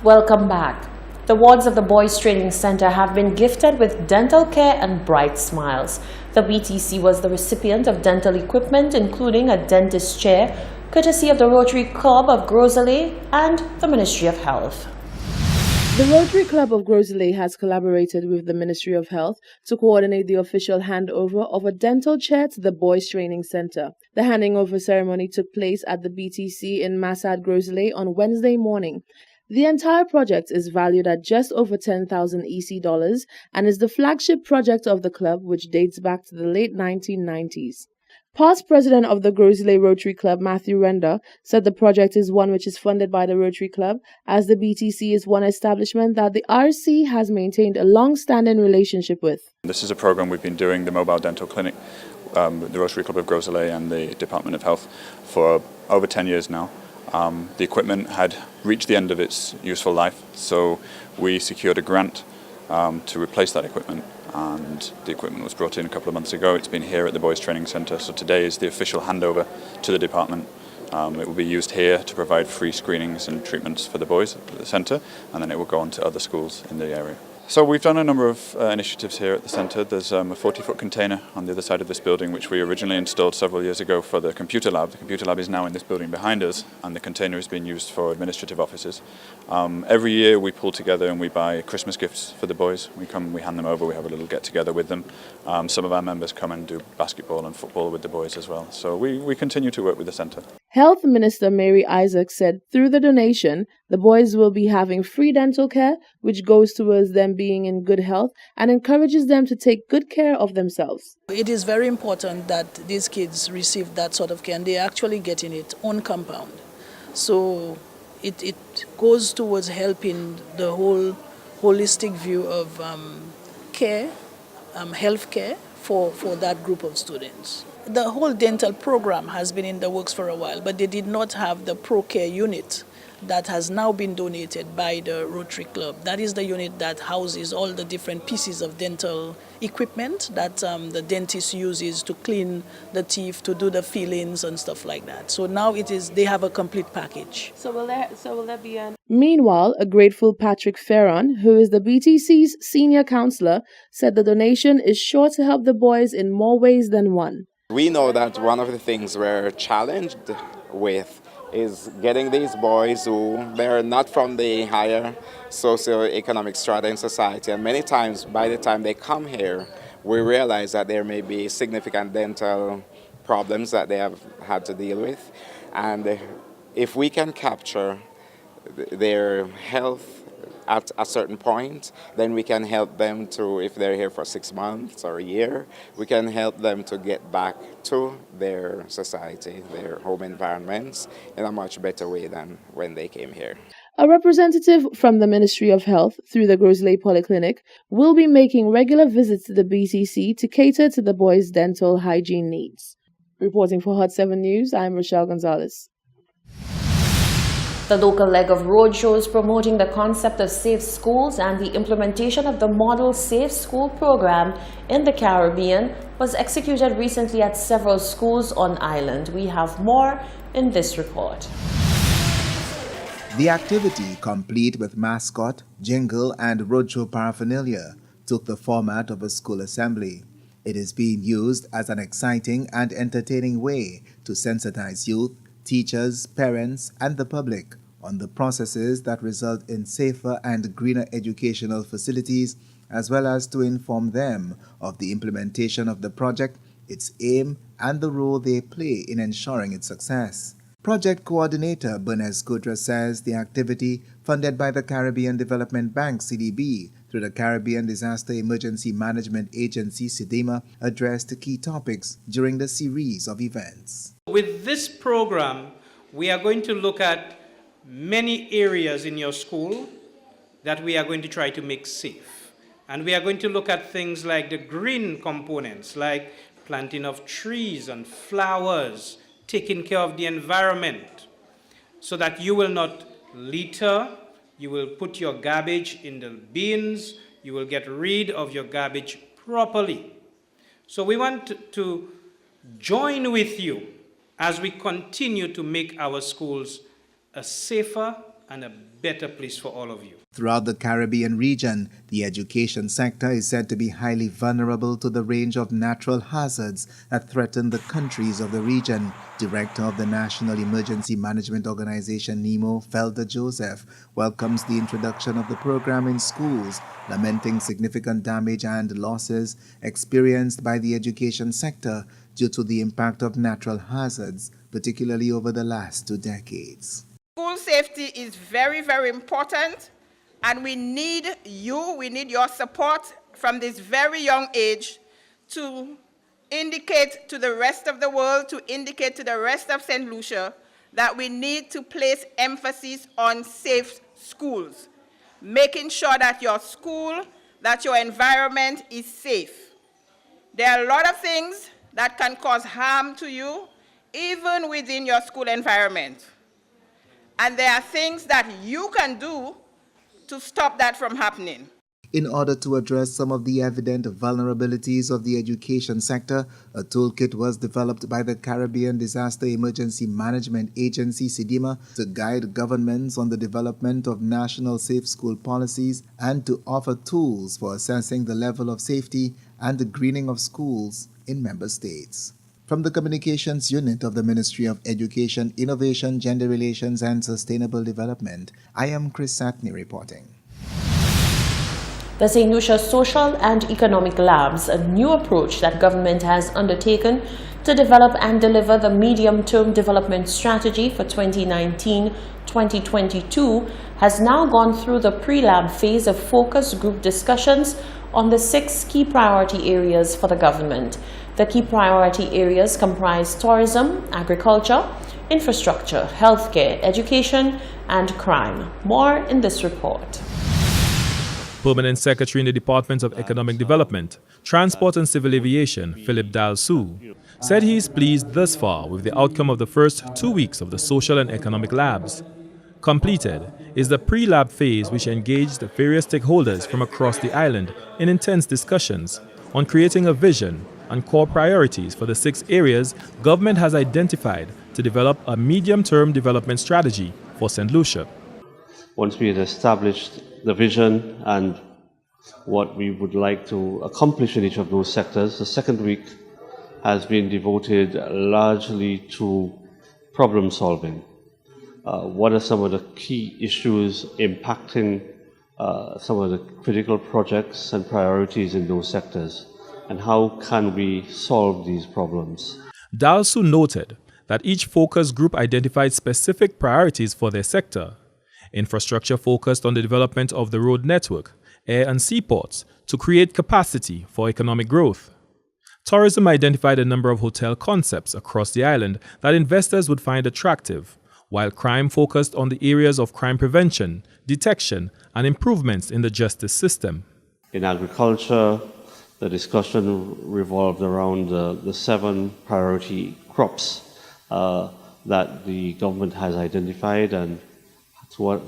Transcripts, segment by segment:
Welcome back. The wards of the Boys Training Center have been gifted with dental care and bright smiles. The BTC was the recipient of dental equipment, including a dentist chair, courtesy of the Rotary Club of Grosley and the Ministry of Health. The Rotary Club of Grosley has collaborated with the Ministry of Health to coordinate the official handover of a dental chair to the Boys Training Center. The handing over ceremony took place at the BTC in Massad, Grosley on Wednesday morning. The entire project is valued at just over 10,000 EC dollars and is the flagship project of the club, which dates back to the late 1990s. Past president of the Grosley Rotary Club, Matthew Render, said the project is one which is funded by the Rotary Club, as the BTC is one establishment that the RC has maintained a long-standing relationship with. This is a program we've been doing, the Mobile Dental Clinic, the Rotary Club of Grosley and the Department of Health for over 10 years now. The equipment had reached the end of its useful life, so we secured a grant to replace that equipment, and the equipment was brought in a couple of months ago. It's been here at the Boys Training Centre, so today is the official handover to the department. It will be used here to provide free screenings and treatments for the boys at the centre, and then it will go on to other schools in the area. So we've done a number of initiatives here at the centre. There's a 40-foot container on the other side of this building, which we originally installed several years ago for the computer lab. The computer lab is now in this building behind us, and the container is being used for administrative offices. Every year we pull together and we buy Christmas gifts for the boys. We hand them over, we have a little get-together with them. Some of our members come and do basketball and football with the boys as well. So we continue to work with the centre. Health Minister Mary Isaac said through the donation, the boys will be having free dental care, which goes towards them being in good health and encourages them to take good care of themselves. It is very important that these kids receive that sort of care, and they actually get in it on compound. So it goes towards helping the whole holistic view of care, health care for that group of students. The whole dental program has been in the works for a while, but they did not have the ProCare unit that has now been donated by the Rotary Club. That is the unit that houses all the different pieces of dental equipment that the dentist uses to clean the teeth, to do the fillings and stuff like that. So now they have a complete package. So will there be an... Meanwhile, a grateful Patrick Ferron, who is the BTC's senior counselor, said the donation is sure to help the boys in more ways than one. We know that one of the things we're challenged with is getting these boys who they're not from the higher socioeconomic strata in society, and many times by the time they come here, we realize that there may be significant dental problems that they have had to deal with, and if we can capture their health at a certain point, then we can help them to, if they're here for 6 months or a year, we can help them to get back to their society, their home environments in a much better way than when they came here. A representative from the Ministry of Health through the Grosley Polyclinic will be making regular visits to the BTC to cater to the boys' dental hygiene needs. Reporting for Hot 7 News, I'm Rochelle Gonzalez. The local leg of roadshows promoting the concept of safe schools and the implementation of the Model Safe School program in the Caribbean was executed recently at several schools on island. We have more in this report. The activity, complete with mascot, jingle, and roadshow paraphernalia, took the format of a school assembly. It is being used as an exciting and entertaining way to sensitize youth, teachers, parents, and the public on the processes that result in safer and greener educational facilities, as well as to inform them of the implementation of the project, its aim, and the role they play in ensuring its success. Project coordinator Bernes Kutra says the activity, funded by the Caribbean Development Bank (CDB) through the Caribbean Disaster Emergency Management Agency (CDEMA), addressed key topics during the series of events. With this program, we are going to look at many areas in your school that we are going to try to make safe. And we are going to look at things like the green components, like planting of trees and flowers, taking care of the environment, so that you will not litter, you will put your garbage in the bins, you will get rid of your garbage properly. So we want to join with you as we continue to make our schools a safer and a better place for all of you. Throughout the Caribbean region, the education sector is said to be highly vulnerable to the range of natural hazards that threaten the countries of the region. Director of the National Emergency Management Organization, NEMO, Felder Joseph, welcomes the introduction of the program in schools, lamenting significant damage and losses experienced by the education sector due to the impact of natural hazards, particularly over the last 2 decades. School safety is very, very important, and we need your support from this very young age to indicate to the rest of the world, to indicate to the rest of St. Lucia that we need to place emphasis on safe schools, making sure that your school, that your environment is safe. There are a lot of things that can cause harm to you, even within your school environment. And there are things that you can do to stop that from happening. In order to address some of the evident vulnerabilities of the education sector, a toolkit was developed by the Caribbean Disaster Emergency Management Agency, CDEMA, to guide governments on the development of national safe school policies and to offer tools for assessing the level of safety and the greening of schools in member states. From the Communications Unit of the Ministry of Education, Innovation, Gender Relations and Sustainable Development, I am Chris Satney reporting. The St. Lucia Social and Economic Labs, a new approach that government has undertaken to develop and deliver the medium-term development strategy for 2019-2022, has now gone through the pre-lab phase of focus group discussions on the 6 key priority areas for the government. The key priority areas comprise tourism, agriculture, infrastructure, healthcare, education, and crime. More in this report. Permanent Secretary in the Department of Economic Development, Transport and Civil Aviation, Philip Dalsu, said he is pleased thus far with the outcome of the first 2 weeks of the Social and Economic Labs. Completed is the pre-lab phase, which engaged various stakeholders from across the island in intense discussions on creating a vision and core priorities for the 6 areas government has identified to develop a medium-term development strategy for St. Lucia. Once we had established the vision and what we would like to accomplish in each of those sectors, the second week has been devoted largely to problem solving. What are some of the key issues impacting some of the critical projects and priorities in those sectors, and how can we solve these problems? Dalsu noted that each focus group identified specific priorities for their sector. Infrastructure focused on the development of the road network, air and seaports to create capacity for economic growth. Tourism identified a number of hotel concepts across the island that investors would find attractive, while crime focused on the areas of crime prevention, detection, and improvements in the justice system. In agriculture, the discussion revolved around the 7 priority crops that the government has identified, and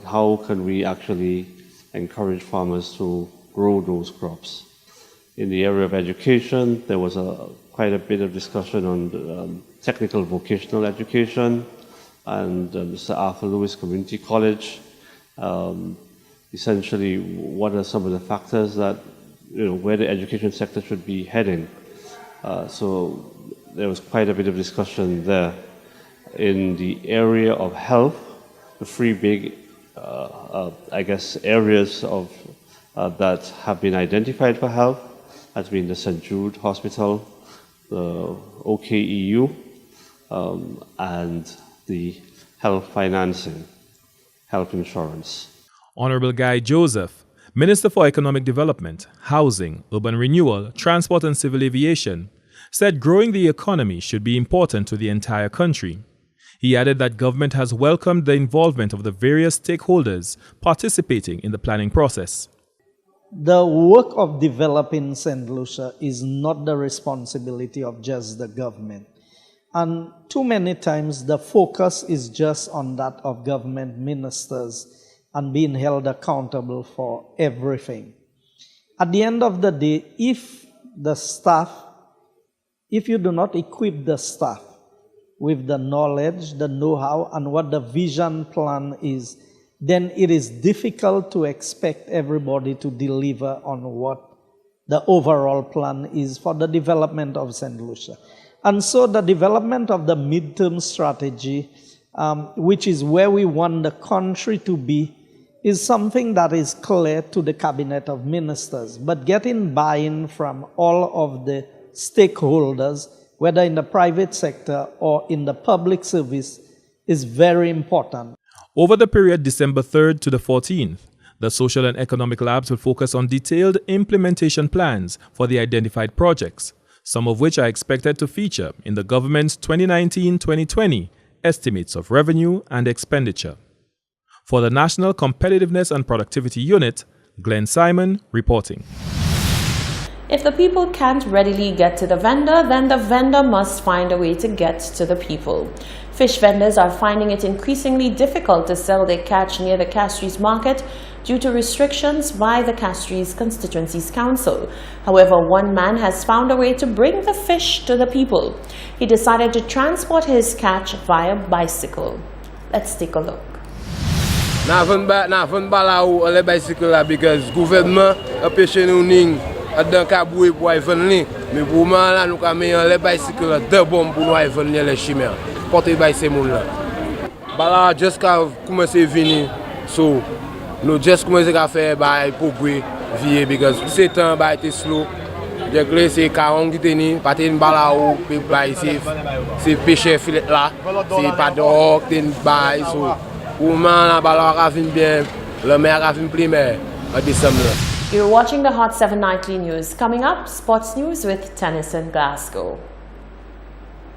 how can we actually encourage farmers to grow those crops. In the area of education, there was quite a bit of discussion on technical vocational education and Mr. Arthur Lewis Community College. Essentially, what are some of the factors that, where the education sector should be heading? So there was quite a bit of discussion there. In the area of health, the 3 big, areas of that have been identified for health has been the St. Jude Hospital, the OKEU, and the health financing, health insurance. Honorable Guy Joseph, Minister for Economic Development, Housing, Urban Renewal, Transport and Civil Aviation, said growing the economy should be important to the entire country. He added that government has welcomed the involvement of the various stakeholders participating in the planning process. The work of developing St. Lucia is not the responsibility of just the government. And too many times the focus is just on that of government ministers and being held accountable for everything. At the end of the day, if you do not equip the staff with the knowledge, the know-how, and what the vision plan is, then it is difficult to expect everybody to deliver on what the overall plan is for the development of St. Lucia. And so the development of the midterm strategy, which is where we want the country to be, is something that is clear to the Cabinet of Ministers. But getting buy-in from all of the stakeholders, whether in the private sector or in the public service, is very important. Over the period December 3rd to the 14th, the Social and Economic Labs will focus on detailed implementation plans for the identified projects, some of which are expected to feature in the government's 2019-2020 estimates of revenue and expenditure. For the National Competitiveness and Productivity Unit, Glenn Simon reporting. If the people can't readily get to the vendor, then the vendor must find a way to get to the people. Fish vendors are finding it increasingly difficult to sell their catch near the Castries market due to restrictions by the Castries Constituencies Council. However, one man has found a way to bring the fish to the people. He decided to transport his catch via bicycle. Let's take a look. Na fon bala ou le bicycle because gouvernement a pêché nous ning dans caboué pour venir mais pour moi là nous ca meilleur le bicycle de bon pour nous venir les chimères porter by ces moun là bala just ka commencer venir so nous just commencer à faire by progrès vie because c'est temps by été slow de clé c'est 40 qui tenir pas une bala ou by c'est pêcher filet là c'est pas dehors ten by so pour moi la bala ka fin bien le mer ka fin primaire en décembre. You're watching the Hot 7 Nightly News. Coming up, sports news with Tennyson Glasgow.